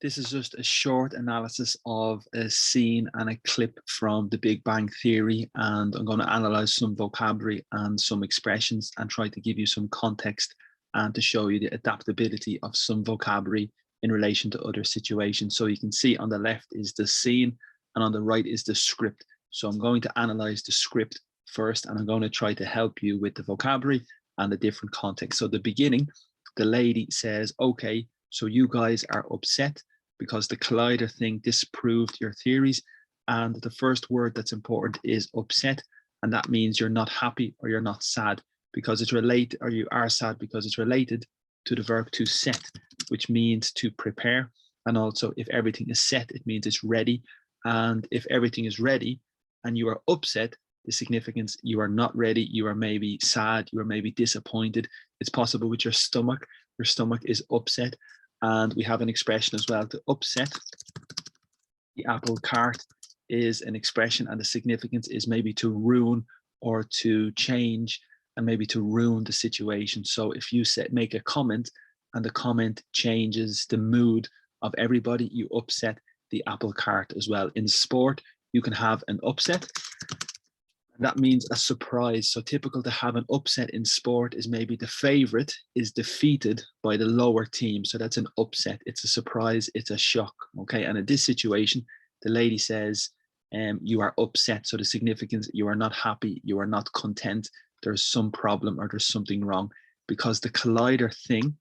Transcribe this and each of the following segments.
This is just a short analysis of a scene and a clip from The Big Bang Theory, and I'm going to analyze some vocabulary and some expressions and try to give you some context and to show you the adaptability of some vocabulary in relation to other situations. So you can see on the left is the scene and on the right is the script. So I'm going to analyze the script first, and I'm going to try to help you with the vocabulary and the different contexts. So the beginning, the lady says, okay, so you guys are upset because the collider thing disproved your theories. And the first word that's important is upset. And that means you're not happy or you're not sad because it's related, or you are sad because it's related to the verb to set, which means to prepare. And also if everything is set, it means it's ready. And if everything is ready and you are upset, the significance, you are not ready, you are maybe sad, you are maybe disappointed. It's possible with your stomach is upset. And we have an expression as well, to upset the apple cart is an expression, and the significance is maybe to ruin or to change and maybe to ruin the situation. So if you make a comment and the comment changes the mood of everybody, you upset the apple cart as well. In sport, you can have an upset. That means a surprise. So typical to have an upset in sport is maybe the favorite is defeated by the lower team. So that's an upset. It's a surprise. It's a shock. Okay. And in this situation, the lady says, you are upset. So the significance, you are not happy. You are not content. There's some problem or there's something wrong, because the collider thing.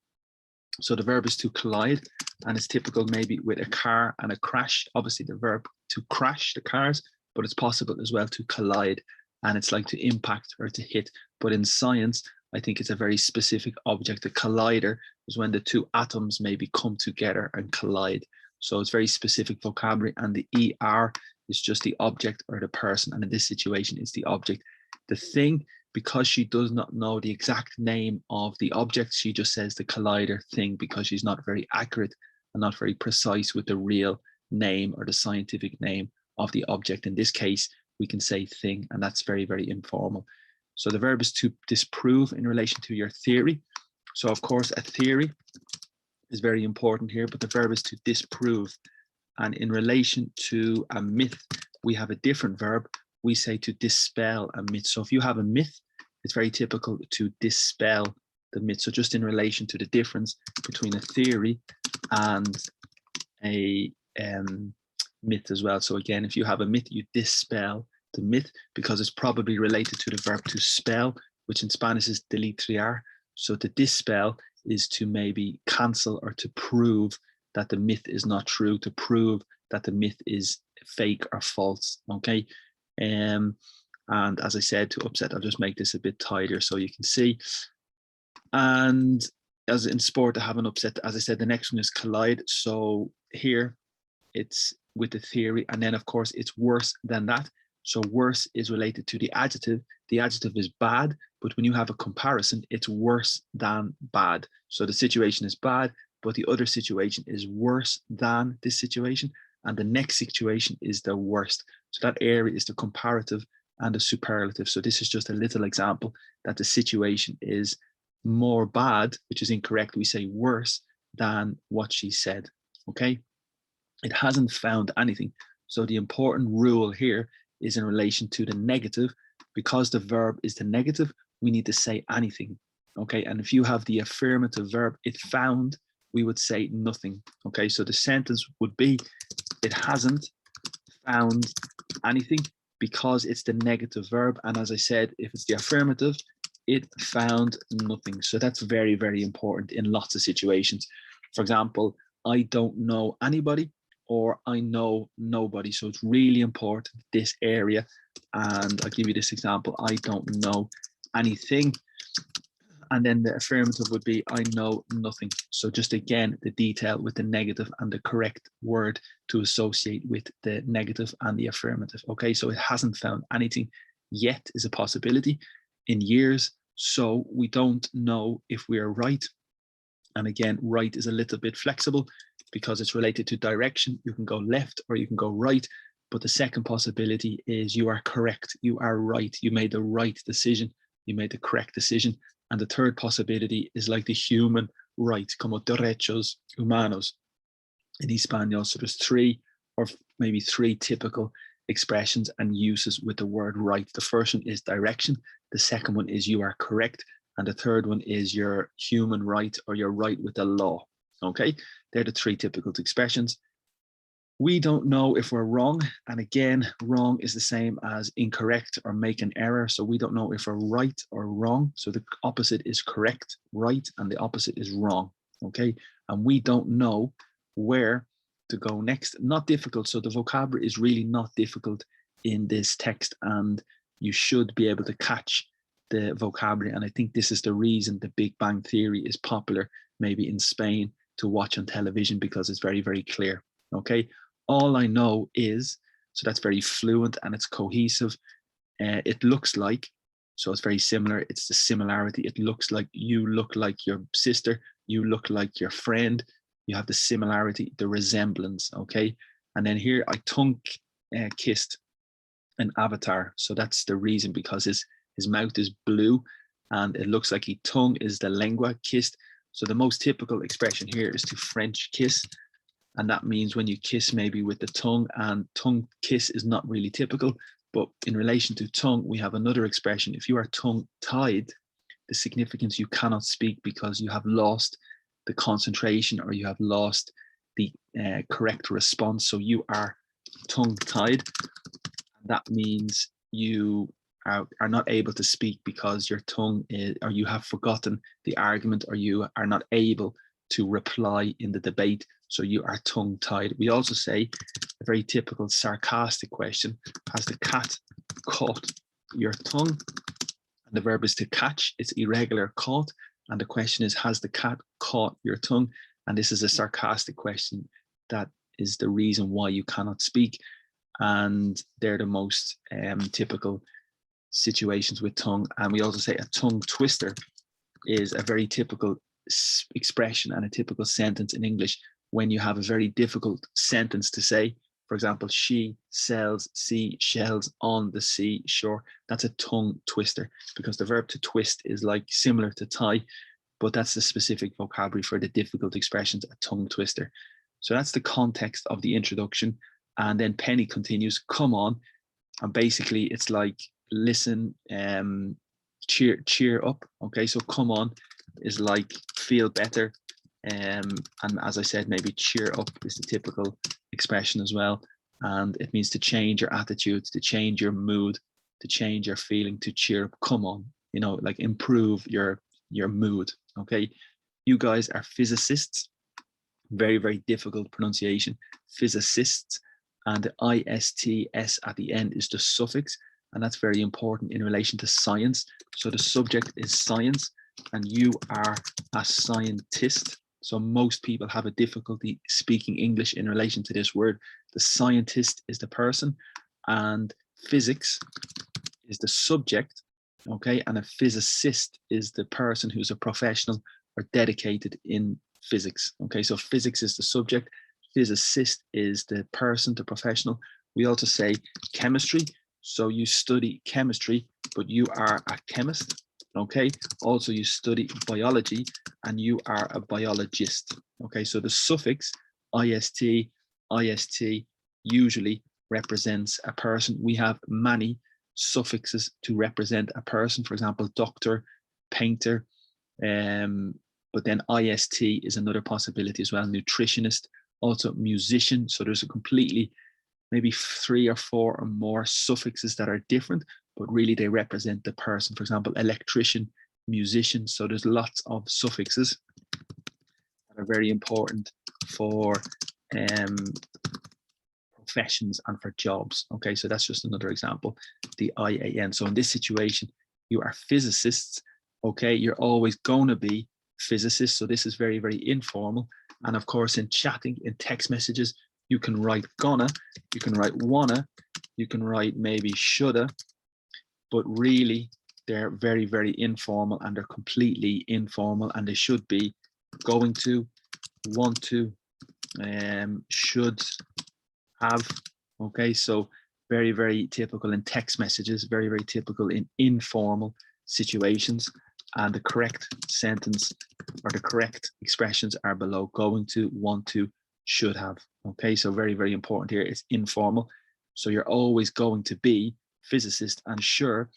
So the verb is to collide, and it's typical maybe with a car and a crash. Obviously the verb to crash the cars, but it's possible as well to collide. And it's like to impact or to hit. But in science, I think it's a very specific object. A collider is when the two atoms maybe come together and collide. So it's very specific vocabulary, and the ER is just the object or the person. And in this situation, it's the object. The thing, because she does not know the exact name of the object, she just says the collider thing because she's not very accurate and not very precise with the real name or the scientific name of the object. In this case, we can say thing, and that's very, very informal. So the verb is to disprove in relation to your theory. So of course, a theory is very important here, but the verb is to disprove. And in relation to a myth, we have a different verb. We say to dispel a myth. So if you have a myth, it's very typical to dispel the myth. So just in relation to the difference between a theory and a myth as well. So again, if you have a myth, you dispel the myth because it's probably related to the verb to spell, which in Spanish is deletrear. So to dispel is to maybe cancel or to prove that the myth is not true, to prove that the myth is fake or false. Okay. And as I said, to upset, I'll just make this a bit tidier so you can see. And as in sport, to have an upset, as I said, the next one is collide. So here it's with the theory, and then of course it's worse than that. So worse is related to the adjective. The adjective is bad, but when you have a comparison, it's worse than bad. So the situation is bad, but the other situation is worse than this situation, and the next situation is the worst. So that area is the comparative and the superlative. So this is just a little example that the situation is more bad, which is incorrect. We say worse than what she said. Okay. It hasn't found anything. So the important rule here is in relation to the negative. Because the verb is the negative, we need to say anything. Okay. And if you have the affirmative verb, it found, we would say nothing. Okay. So the sentence would be, it hasn't found anything, because it's the negative verb. And as I said, if it's the affirmative, it found nothing. So that's very, very important in lots of situations. For example, I don't know anybody, or I know nobody. So it's really important, this area. And I'll give you this example. I don't know anything. And then the affirmative would be, I know nothing. So just again, the detail with the negative and the correct word to associate with the negative and the affirmative. Okay, so it hasn't found anything yet is a possibility in years. So we don't know if we are right. And again, right is a little bit flexible because it's related to direction. You can go left or you can go right. But the second possibility is you are correct. You are right. You made the right decision. You made the correct decision. And the third possibility is like the human right, como derechos humanos. in Espanol. So there's three or maybe three typical expressions and uses with the word right. The first one is direction. The second one is you are correct. And the third one is your human right, or you're right with the law. Okay, they're the three typical expressions. We don't know if we're wrong. And again, wrong is the same as incorrect or make an error. So we don't know if we're right or wrong. So the opposite is correct, right, and the opposite is wrong. Okay, and we don't know where to go next. Not difficult. So the vocabulary is really not difficult in this text, and you should be able to catch the vocabulary. And I think this is the reason the Big Bang Theory is popular, maybe in Spain, to watch on television, because it's very, very clear. Okay, all I know is, so that's very fluent and it's cohesive. It looks like, so it's very similar. It's the similarity. It looks like, you look like your sister, you look like your friend. You have the similarity, the resemblance. Okay, and then here I tongue kissed an avatar. So that's the reason, because his mouth is blue and it looks like he tongue is the lengua kissed. So the most typical expression here is to French kiss. And that means when you kiss maybe with the tongue, and tongue kiss is not really typical. But in relation to tongue, we have another expression. If you are tongue tied, the significance, you cannot speak because you have lost the concentration, or you have lost the correct response. So you are tongue tied. That means you are not able to speak because your tongue is, or you have forgotten the argument, or you are not able to reply in the debate. So you are tongue tied. We also say a very typical sarcastic question: has the cat caught your tongue? And the verb is to catch. It's irregular, caught. And the question is, has the cat caught your tongue? And this is a sarcastic question. That is the reason why you cannot speak. And they're the most typical situations with tongue. And we also say a tongue twister is a very typical expression and a typical sentence in English when you have a very difficult sentence to say. For example, she sells seashells on the seashore. That's a tongue twister, because the verb to twist is like similar to tie, but that's the specific vocabulary for the difficult expressions, a tongue twister. So that's the context of the introduction. And then Penny continues, come on. And basically it's like, listen, cheer up. Okay, so come on is like feel better. And as I said, maybe cheer up is the typical expression as well. And it means to change your attitude, to change your mood, to change your feeling, to cheer up. Come on, you know, like improve your mood. Okay, you guys are physicists. Very, very difficult pronunciation. Physicists. And the ISTS at the end is the suffix. And that's very important in relation to science. So the subject is science, and you are a scientist. So most people have a difficulty speaking English in relation to this word. The scientist is the person, and physics is the subject. Okay, and a physicist is the person who's a professional or dedicated in physics. Okay, so physics is the subject, physicist is the person, the professional. We also say chemistry. So you study chemistry, but you are a chemist. Okay, also you study biology and you are a biologist. Okay, so the suffix ist, ist usually represents a person. We have many suffixes to represent a person, for example, doctor, painter, but then ist is another possibility as well, nutritionist, also musician. So there's a completely, maybe 3 or 4 or more suffixes that are different, but really they represent the person. For example, electrician, musician. So there's lots of suffixes that are very important for professions and for jobs. Okay, so that's just another example, the IAN. So in this situation, you are physicists. Okay, you're always going to be physicists. So this is very, very informal. And of course, in chatting, in text messages, you can write gonna, you can write wanna, you can write maybe shoulda, but really they're very, very informal, and they're completely informal, and they should be going to, want to, should have. Okay, so very, very typical in text messages, very, very typical in informal situations. And the correct sentence or the correct expressions are below: going to, want to, should have. Okay, so very, very important here. It's informal. So you're always going to be physicist, and sure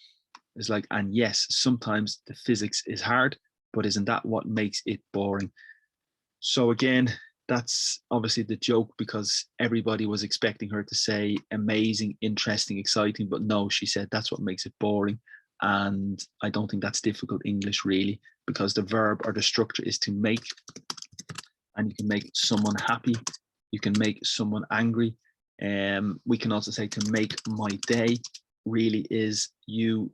is like, and yes, sometimes the physics is hard, but isn't that what makes it boring? So again, that's obviously the joke, because everybody was expecting her to say amazing, interesting, exciting, but no, she said that's what makes it boring. And I don't think that's difficult English really, because the verb or the structure is to make, and you can make someone happy, you can make someone angry. We can also say to make my day really is you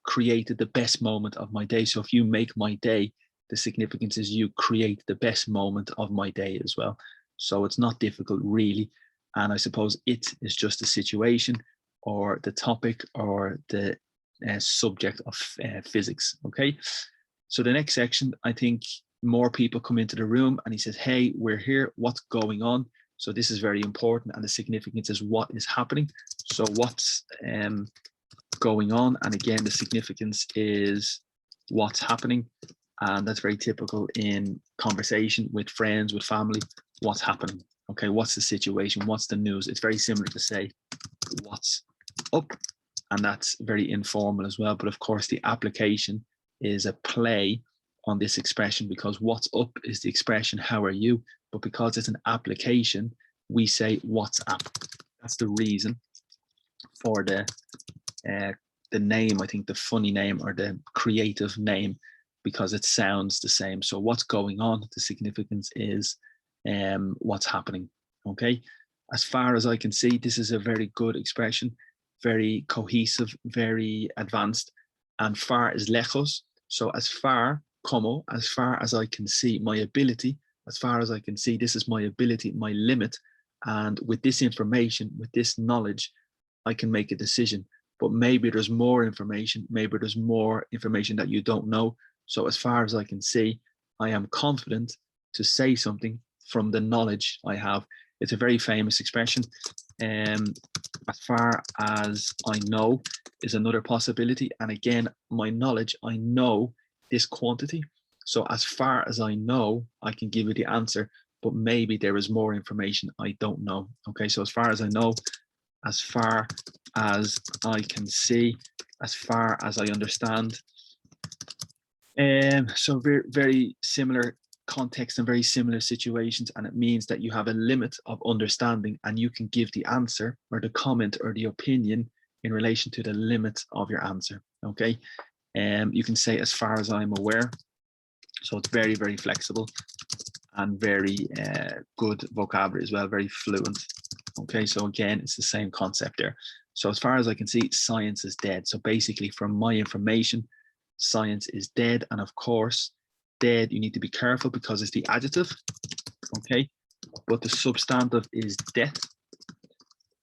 created the best moment of my day. So if you make my day, the significance is you create the best moment of my day as well. So it's not difficult really. And I suppose it is just the situation or the topic or the subject of physics. Okay. So the next section, I think more people come into the room and he says, hey, we're here. What's going on? So this is very important. And the significance is what is happening. So what's going on? And again, the significance is what's happening. And that's very typical in conversation with friends, with family. What's happening? Okay, what's the situation? What's the news? It's very similar to say what's up, and that's very informal as well. But of course, the application is a play on this expression, because what's up is the expression how are you, but because it's an application, we say what's up. That's the reason for the name, I think the funny name or the creative name, because it sounds the same. So what's going on, the significance is what's happening. Okay, as far as I can see, this is a very good expression, very cohesive, very advanced. And far is lejos. So as far como, as far as I can see, my ability, as far as I can see, this is my ability, my limit. And with this information, with this knowledge, I can make a decision. But maybe there's more information, maybe there's more information that you don't know. So as far as I can see, I am confident to say something from the knowledge I have. It's a very famous expression. As far as I know is another possibility. And again, my knowledge, I know this quantity. So as far as I know, I can give you the answer, but maybe there is more information I don't know. Okay, so as far as I know, as far as I can see, as far as I understand. So very, very similar context and very similar situations, and it means that you have a limit of understanding and you can give the answer or the comment or the opinion in relation to the limit of your answer. Okay, you can say as far as I'm aware. So it's very, very flexible and very good vocabulary as well, very fluent. Okay, so again, it's the same concept there. So as far as I can see, science is dead. So basically, from my information, science is dead. And of course, dead, you need to be careful because it's the adjective. Okay, but the substantive is death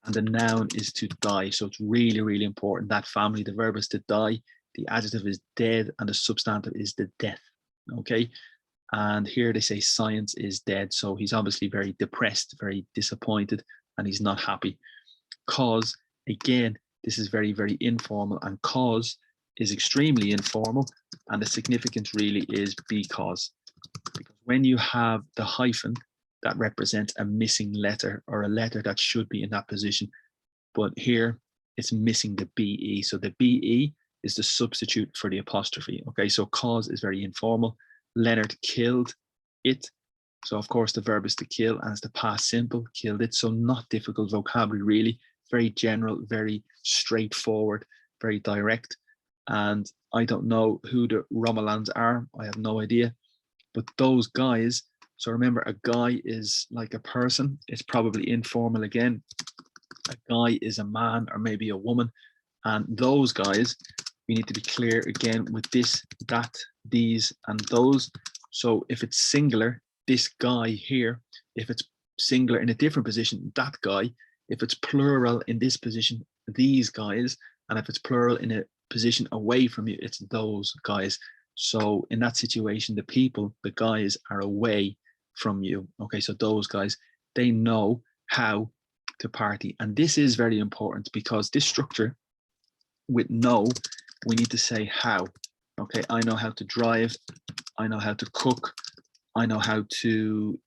and the noun is to die. So it's really, really important. That family, the verb is to die, the adjective is dead, and the substantive is the death. Okay, and here they say science is dead. So he's obviously very depressed, very disappointed, and he's not happy. Cause, again, this is very, very informal, and cause is extremely informal, and the significance really is because. Because when you have the hyphen, that represents a missing letter or a letter that should be in that position. But here it's missing the BE. So the BE is the substitute for the apostrophe. Okay, so cause is very informal. Leonard killed it. So of course the verb is to kill and it's the past simple, killed it. So not difficult vocabulary really, very general, very straightforward, very direct. And I don't know who the Romulans are. I have no idea. But those guys, so remember a guy is like a person. It's probably informal again. A guy is a man or maybe a woman. And those guys, we need to be clear again with this, that, these, and those. So if it's singular, this guy here, if it's singular in a different position, that guy, if it's plural in this position, these guys, and if it's plural in a position away from you, it's those guys. So in that situation, the people, the guys are away from you. Okay, so those guys, they know how to party. And this is very important because this structure with know, we need to say how. Okay, I know how to drive, I know how to cook, I know how to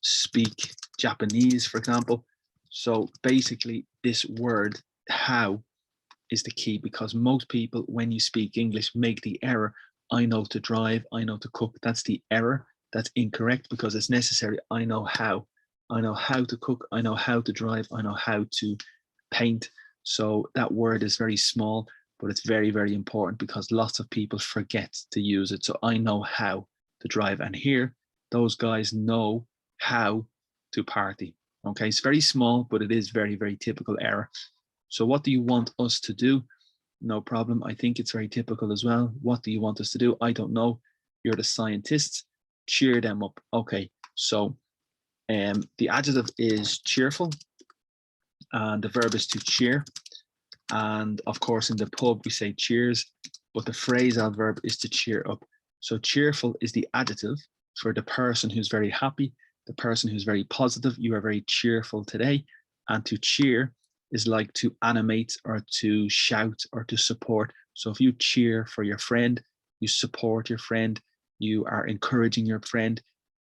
speak Japanese, for example. So basically this word how is the key, because most people, when you speak English, make the error. I know to drive, I know to cook. That's the error. That's incorrect, because it's necessary. I know how. I know how to cook. I know how to drive. I know how to paint. So that word is very small, but it's very, very important, because lots of people forget to use it. So I know how to drive. And here, those guys know how to party. Okay, it's very small, but it is very, very typical error. So what do you want us to do? No problem. I think it's very typical as well. What do you want us to do? I don't know. You're the scientists. Cheer them up. Okay, so the adjective is cheerful, and the verb is to cheer. And of course, in the pub, we say cheers, but the phrasal verb is to cheer up. So cheerful is the adjective for the person who's very happy, the person who's very positive. You are very cheerful today. And to cheer is like to animate or to shout or to support. So if you cheer for your friend, you support your friend, you are encouraging your friend,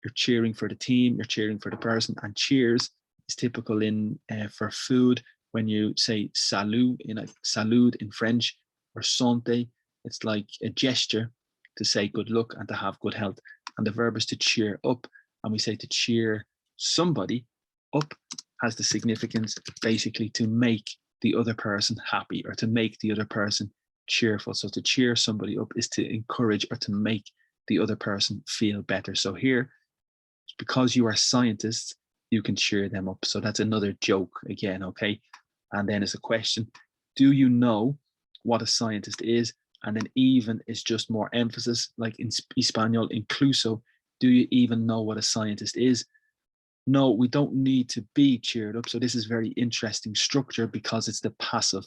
you're cheering for the team, you're cheering for the person. And cheers is typical in for food. When you say salut in French, or santé, it's like a gesture to say good luck and to have good health. And the verb is to cheer up. And we say to cheer somebody up has the significance basically to make the other person happy or to make the other person cheerful. So to cheer somebody up is to encourage or to make the other person feel better. So here, because you are scientists, you can cheer them up. So that's another joke again, okay? And then it's a question, do you know what a scientist is? And then even is just more emphasis, like in Espanol, incluso, do you even know what a scientist is? No, we don't need to be cheered up. So this is very interesting structure, because it's the passive.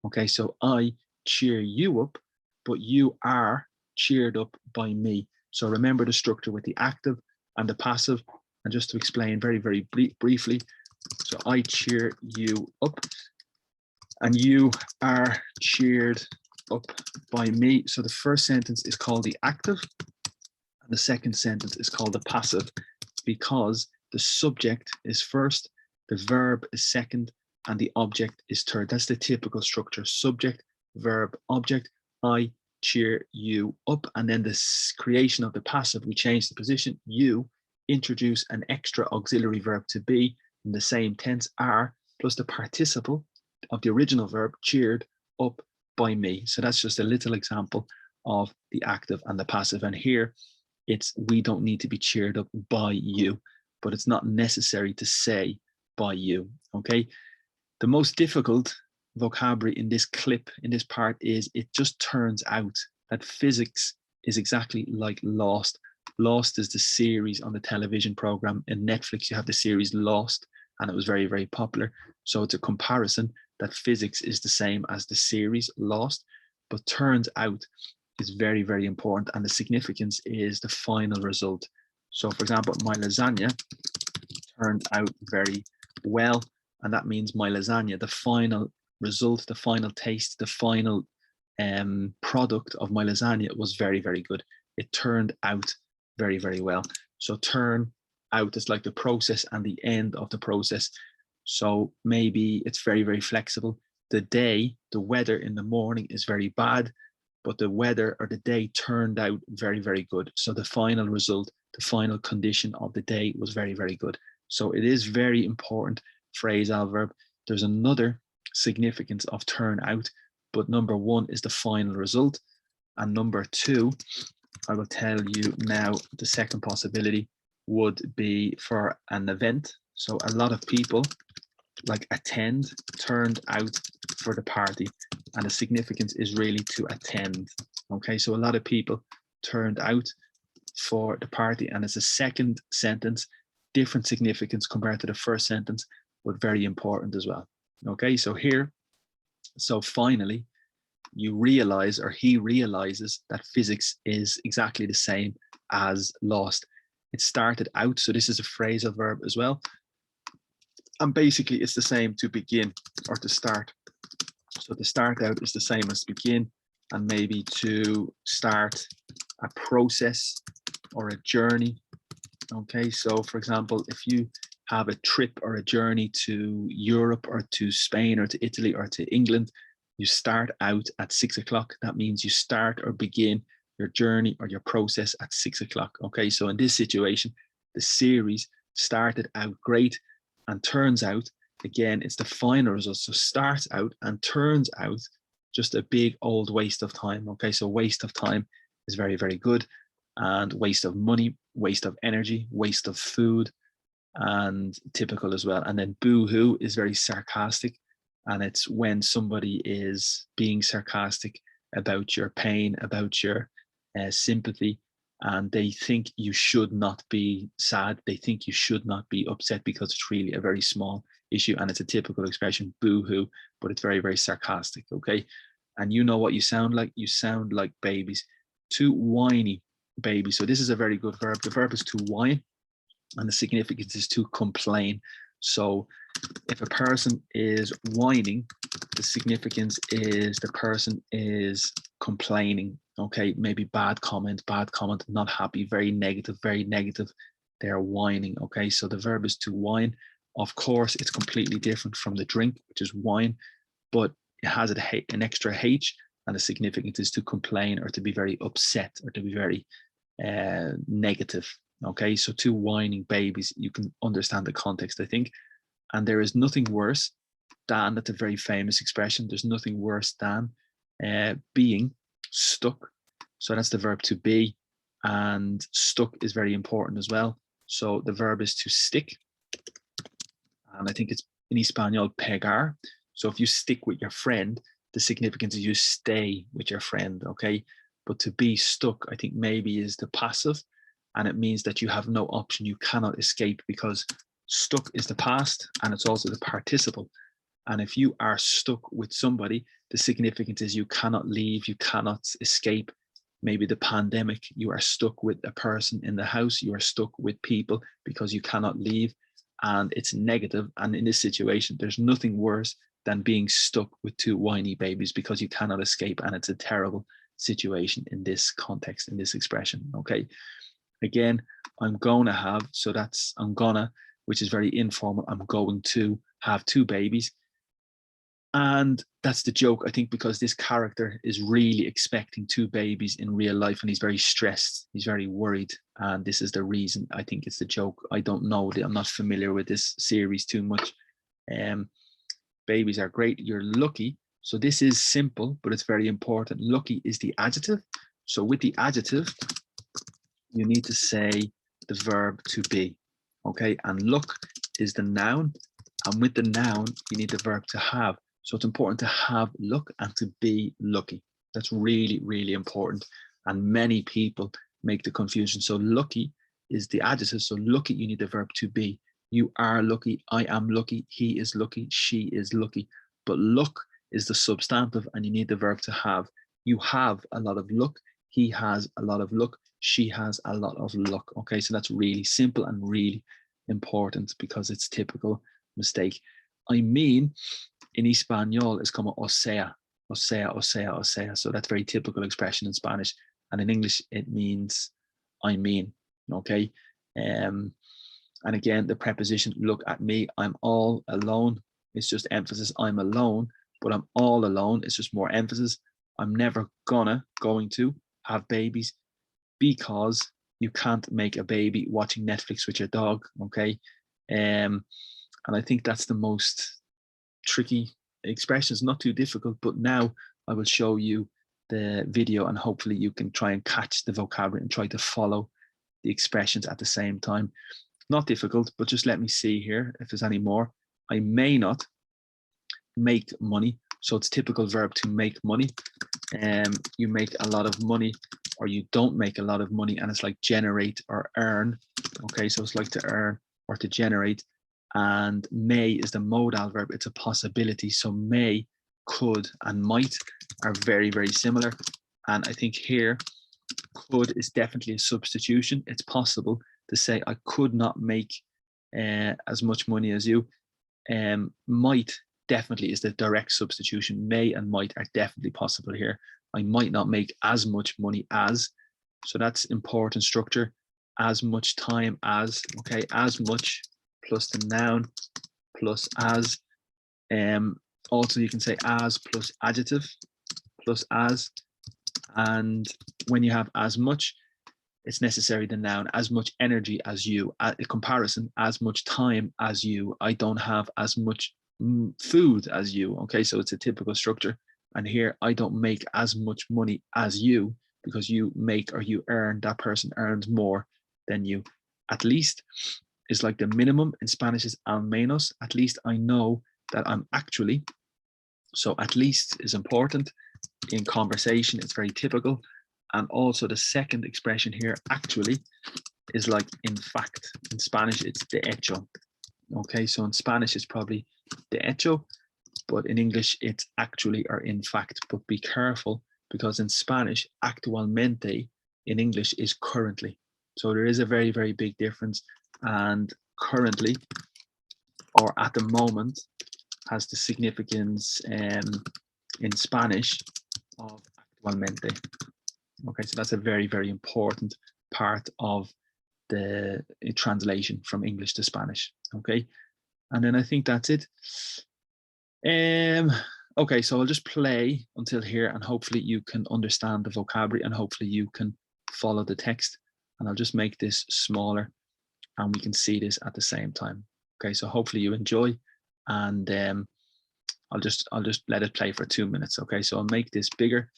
Okay, so I cheer you up, but you are cheered up by me. So remember the structure with the active and the passive. And just to explain very, very briefly, so I cheer you up and you are cheered up by me. So the first sentence is called the active and the second sentence is called the passive, because the subject is first, the verb is second, and the object is third. That's the typical structure: subject, verb, object. I cheer you up. And then the creation of the passive, we change the position. You introduce an extra auxiliary verb to be in the same tense, are, plus the participle of the original verb, cheered up by me. So that's just a little example of the active and the passive. And here it's, we don't need to be cheered up by you, but it's not necessary to say by you, okay? The most difficult vocabulary in this clip, in this part, is it just turns out that physics is exactly like Lost. Lost is the series on the television program. In Netflix, you have the series Lost, and it was very, very popular. So it's a comparison that physics is the same as the series Lost, but turns out is very, very important. And the significance is the final result. So for example, my lasagna turned out very well. And that means my lasagna, the final result, the final taste, the final product of my lasagna was very, very good. It turned out very, very well. So turn out is like the process and the end of the process. So maybe it's very, very flexible. The day, the weather in the morning is very bad, but the weather or the day turned out very, very good. So the final result, the final condition of the day was very, very good. So it is very important phrasal verb. There's another significance of turn out, but number one is the final result. And number two, I will tell you now, the second possibility would be for an event. So a lot of people like attend, turned out for the party, and the significance is really to attend. Okay, so a lot of people turned out for the party, and it's a second sentence, different significance compared to the first sentence, but very important as well. Okay, so here, so finally, you realize, or he realizes, that physics is exactly the same as Lost. It started out, so this is a phrasal verb as well. And basically it's the same to begin or to start. So to start out is the same as begin, and maybe to start a process or a journey. Okay, so for example, if you have a trip or a journey to Europe or to Spain or to Italy or to England, you start out at 6 o'clock. That means you start or begin your journey or your process at 6 o'clock. Okay, so in this situation, the series started out great and turns out, again, it's the final result. So starts out and turns out just a big old waste of time. Okay, so waste of time is very, very good, and waste of money, waste of energy, waste of food, and typical as well. And then boo-hoo is very sarcastic, and it's when somebody is being sarcastic about your pain, about your sympathy, and they think you should not be sad. They think you should not be upset because it's really a very small issue, and it's a typical expression, boo-hoo, but it's very, very sarcastic. Okay, and you know what you sound like? You sound like babies, two whiny babies. So this is a very good verb. The verb is to whine, and the significance is to complain. So if a person is whining, the significance is the person is complaining. Okay, maybe bad comment, not happy, very negative, very negative. They're whining. Okay, so the verb is to whine. Of course, it's completely different from the drink, which is wine, but it has an extra H, and the significance is to complain or to be very upset or to be very negative. Okay, so two whining babies, you can understand the context, I think. And there is nothing worse than, that's a very famous expression, there's nothing worse than being stuck. So that's the verb to be, and stuck is very important as well. So the verb is to stick, and I think it's in Espanol, pegar. So if you stick with your friend, the significance is you stay with your friend, okay? But to be stuck, I think maybe is the passive, and it means that you have no option, you cannot escape, because stuck is the past and it's also the participle. And if you are stuck with somebody, the significance is you cannot leave, you cannot escape. Maybe the pandemic, you are stuck with a person in the house, you are stuck with people because you cannot leave, and it's negative. And in this situation, there's nothing worse than being stuck with two whiny babies because you cannot escape, and it's a terrible situation in this context, in this expression. Okay, again, I'm gonna have, so that's I'm gonna, which is very informal. I'm going to have two babies. And that's the joke, I think, because this character is really expecting two babies in real life, and he's very stressed, he's very worried, and this is the reason I think it's the joke. I don't know, I'm not familiar with this series too much. Babies are great, you're lucky. So this is simple, but it's very important. Lucky is the adjective. So with the adjective, you need to say the verb to be, okay? And luck is the noun, and with the noun, you need the verb to have. So it's important to have luck and to be lucky. That's really, really important. And many people make the confusion. So lucky is the adjective. So lucky, you need the verb to be. You are lucky, I am lucky, he is lucky, she is lucky. But luck is the substantive, and you need the verb to have. You have a lot of luck, he has a lot of luck, she has a lot of luck. Okay, so that's really simple and really important because it's typical mistake. I mean, in Espanol, it's como o sea, o sea, o sea, o sea. So that's very typical expression in Spanish. And in English, it means I mean, okay? And again, the preposition, look at me, I'm all alone. It's just emphasis, I'm alone, but I'm all alone. It's just more emphasis. I'm never going to have babies because you can't make a baby watching Netflix with your dog, okay? And I think that's the most tricky expression. It's not too difficult, but now I will show you the video and hopefully you can try and catch the vocabulary and try to follow the expressions at the same time. Not difficult, but just let me see here if there's any more. I may not make money. So it's typical verb to make money. You make a lot of money, or you don't make a lot of money, and it's like generate or earn. Okay, so it's like to earn or to generate. And may is the modal verb, it's a possibility. So may, could, and might are very, very similar. And I think here, could is definitely a substitution. It's possible to say, I could not make as much money as you. Might definitely is the direct substitution. May and might are definitely possible here. I might not make as much money as. So that's important structure. As much time as, okay, as much plus the noun plus as. Also, you can say as plus adjective plus as. And when you have as much, it's necessary the noun, as much energy as you, a comparison, as much time as you. I don't have as much food as you. Okay, so it's a typical structure. And here, I don't make as much money as you, because you make or you earn, that person earns more than you. At least is like the minimum. In Spanish is al menos. At least I know that I'm actually. So at least is important. In conversation, it's very typical. And also the second expression here, actually, is like in fact. In Spanish, it's de hecho. Okay, so in Spanish, it's probably de hecho, but in English, it's actually or in fact. But be careful, because in Spanish, actualmente in English is currently. So there is a very, very big difference. And currently, or at the moment, has the significance in Spanish of actualmente. Okay, so that's a very, very important part of the translation from English to Spanish. Okay, and then I think that's it. Okay, so I'll just play until here, and hopefully you can understand the vocabulary, and hopefully you can follow the text. And I'll just make this smaller, and we can see this at the same time. Okay, so hopefully you enjoy, and I'll just let it play for 2 minutes. Okay, so I'll make this bigger,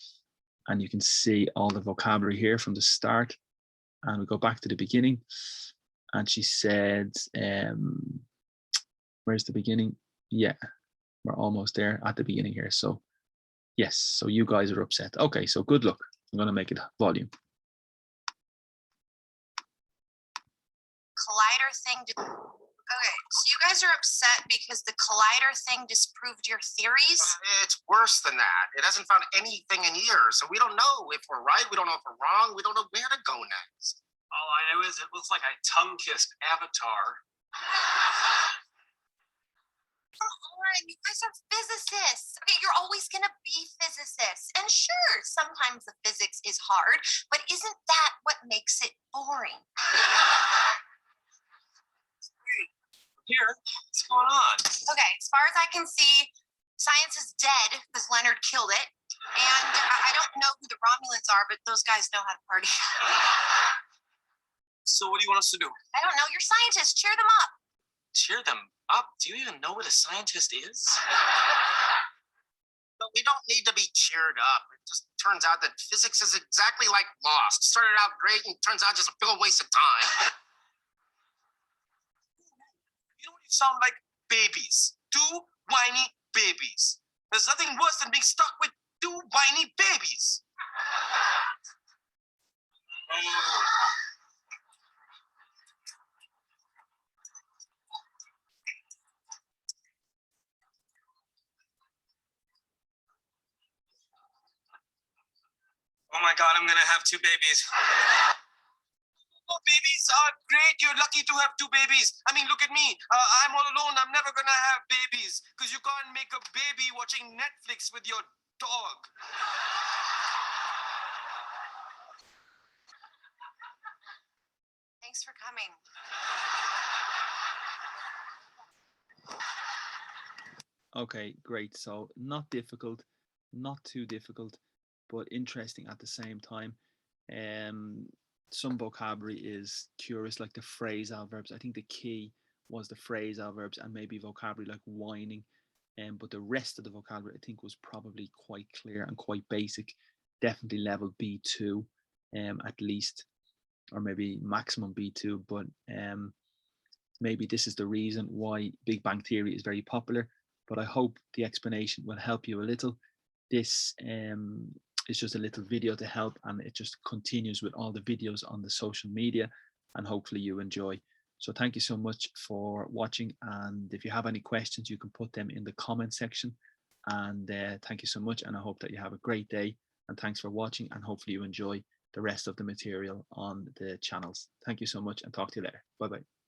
and you can see all the vocabulary here from the start. And we go back to the beginning, and she said, where's the beginning? Yeah, we're almost there at the beginning here. So yes, so you guys are upset. Okay, so good luck. I'm going to make it volume. Collider thing. Okay, so you guys are upset because the collider thing disproved your theories? It's worse than that. It hasn't found anything in years, so we don't know if we're right, we don't know if we're wrong, we don't know where to go next. All I know is it looks like I tongue-kissed Avatar. Come on, you guys are physicists. Okay, you're always gonna be physicists. And sure, sometimes the physics is hard, but isn't that what makes it boring? Here, what's going on? Okay, as far as I can see, science is dead because Leonard killed it. And I don't know who the Romulans are, but those guys know how to party. So what do you want us to do? I don't know, you're scientists, cheer them up. Cheer them up? Do you even know what a scientist is? But we don't need to be cheered up. It just turns out that physics is exactly like Lost. Started out great and turns out just a big waste of time. You know what, you sound like babies. Two whiny babies. There's nothing worse than being stuck with two whiny babies. Oh my God, I'm gonna have two babies. Oh, babies are great. You're lucky to have two babies. I mean, look at me. I'm all alone. I'm never gonna have babies because you can't make a baby watching Netflix with your dog. Thanks for coming. Okay, great. So not difficult, not too difficult, but interesting at the same time. Some vocabulary is curious, like the phrasal verbs. I think the key was the phrasal verbs and maybe vocabulary like whining. But the rest of the vocabulary, I think, was probably quite clear and quite basic. Definitely level B2, at least, or maybe maximum B2. But maybe this is the reason why Big Bang Theory is very popular. But I hope the explanation will help you a little. This is just a little video to help, and it just continues with all the videos on the social media, and hopefully you enjoy. So thank you so much for watching, and if you have any questions, you can put them in the comment section. And thank you so much, and I hope that you have a great day, and thanks for watching, and hopefully you enjoy the rest of the material on the channels. Thank you so much, and talk to you later. Bye bye.